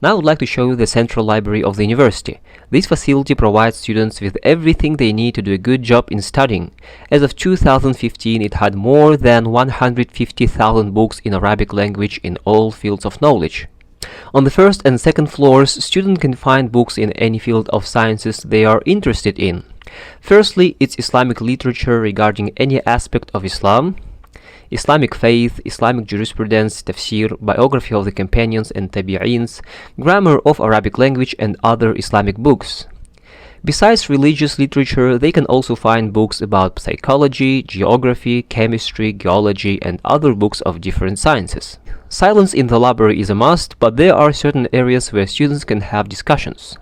Now I would like to show you the central library of the university. This facility provides students with everything they need to do a good job in studying. As of 2015, it had more than 150,000 books in Arabic language in all fields of knowledge. On the first and second floors, students can find books in any field of sciences they are interested in. Firstly, it's Islamic literature regarding any aspect of Islam, Islamic faith, Islamic jurisprudence, tafsir, biography of the companions and tabi'ins, grammar of Arabic language, and other Islamic books. Besides religious literature, they can also find books about psychology, geography, chemistry, geology, and other books of different sciences. Silence in the library is a must, but there are certain areas where students can have discussions.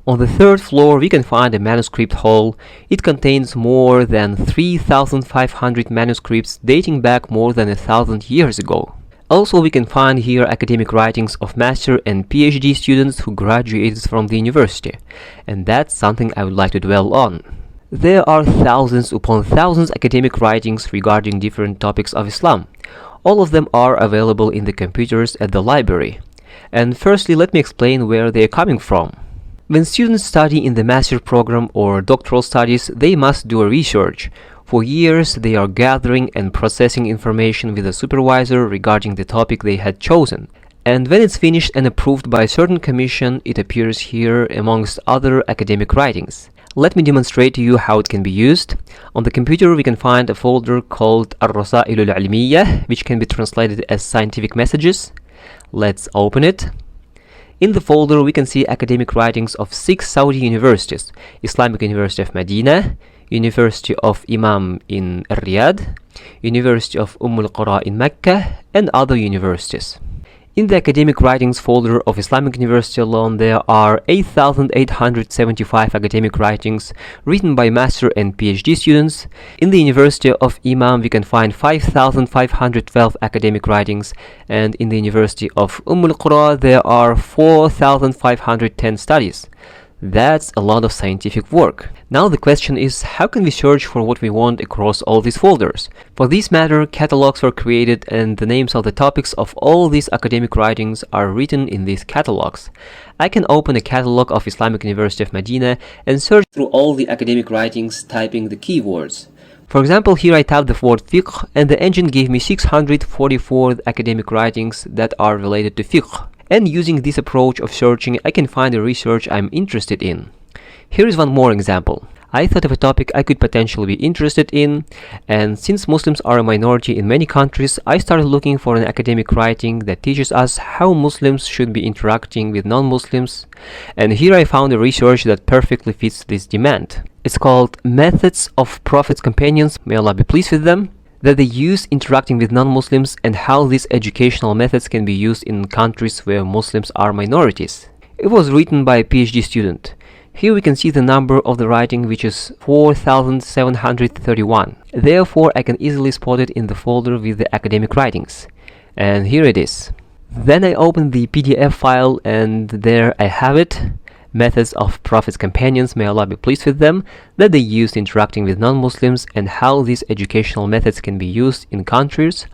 On the third floor, we can find a Manuscript Hall. It contains more than 3,500 manuscripts dating back more than 1,000 years ago. Also, we can find here academic writings of master and PhD students who graduated from the university, and that's something I would like to dwell on. There are thousands upon thousands academic writings regarding different topics of Islam. All of them are available in the computers at the library. And firstly, let me explain where they are coming from. When students study in the master program or doctoral studies, they must do a research. For years, they are gathering and processing information with a supervisor regarding the topic they had chosen. And when it's finished and approved by a certain commission, it appears here amongst other academic writings. Let me demonstrate to you how it can be used. On the computer, we can find a folder called Al-Rasa'il Al-Ilmiyyah, which can be translated as scientific messages. Let's open it. In the folder, we can see academic writings of 6 Saudi universities: Islamic University of Madinah, University of Imam in Riyadh, University of Al-Qura in Mecca, and other universities. In the academic writings folder of Islamic University alone, there are 8,875 academic writings written by master and PhD students. In the University of Imam, we can find 5,512 academic writings, and in the University of Al-Qura, there are 4,510 studies. That's a lot of scientific work. Now the question is, how can we search for what we want across all these folders? For this matter, catalogs were created and the names of the topics of all these academic writings are written in these catalogs. I can open a catalog of Islamic University of Madinah and search through all the academic writings, typing the keywords. For example, here I typed the word fiqh and the engine gave me 644 academic writings that are related to fiqh. And using this approach of searching, I can find the research I'm interested in. Here is one more example. I thought of a topic I could potentially be interested in, and since Muslims are a minority in many countries, I started looking for an academic writing that teaches us how Muslims should be interacting with non-Muslims, and here I found a research that perfectly fits this demand. It's called Methods of Prophet's Companions, may Allah be pleased with them, that they use interacting with non-Muslims and how these educational methods can be used in countries where Muslims are minorities. It was written by a PhD student. Here we can see the number of the writing, which is 4,731. Therefore, I can easily spot it in the folder with the academic writings. And here it is. Then I open the PDF file and there I have it. Methods of Prophet's Companions, may Allah be pleased with them, that they used interacting with non-Muslims and how these educational methods can be used in countries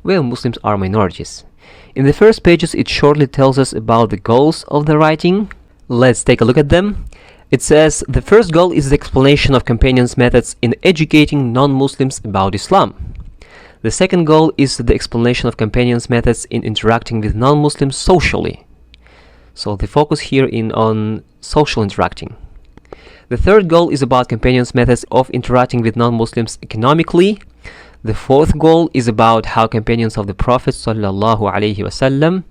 where Muslims are minorities. In the first pages, it shortly tells us about the goals of the writing. Let's take a look at them. It says, the first goal is the explanation of Companions' methods in educating non-Muslims about Islam. The second goal is the explanation of Companions' methods in interacting with non-Muslims socially. So the focus here on social interacting. The third goal is about Companions' methods of interacting with non-Muslims economically. The fourth goal is about how companions of the Prophet ﷺ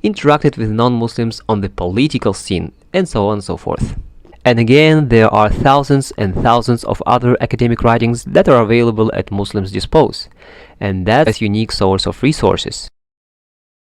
interacted with non-Muslims on the political scene, and so on and so forth. And again, there are thousands and thousands of other academic writings that are available at Muslims' disposal, and that's a unique source of resources.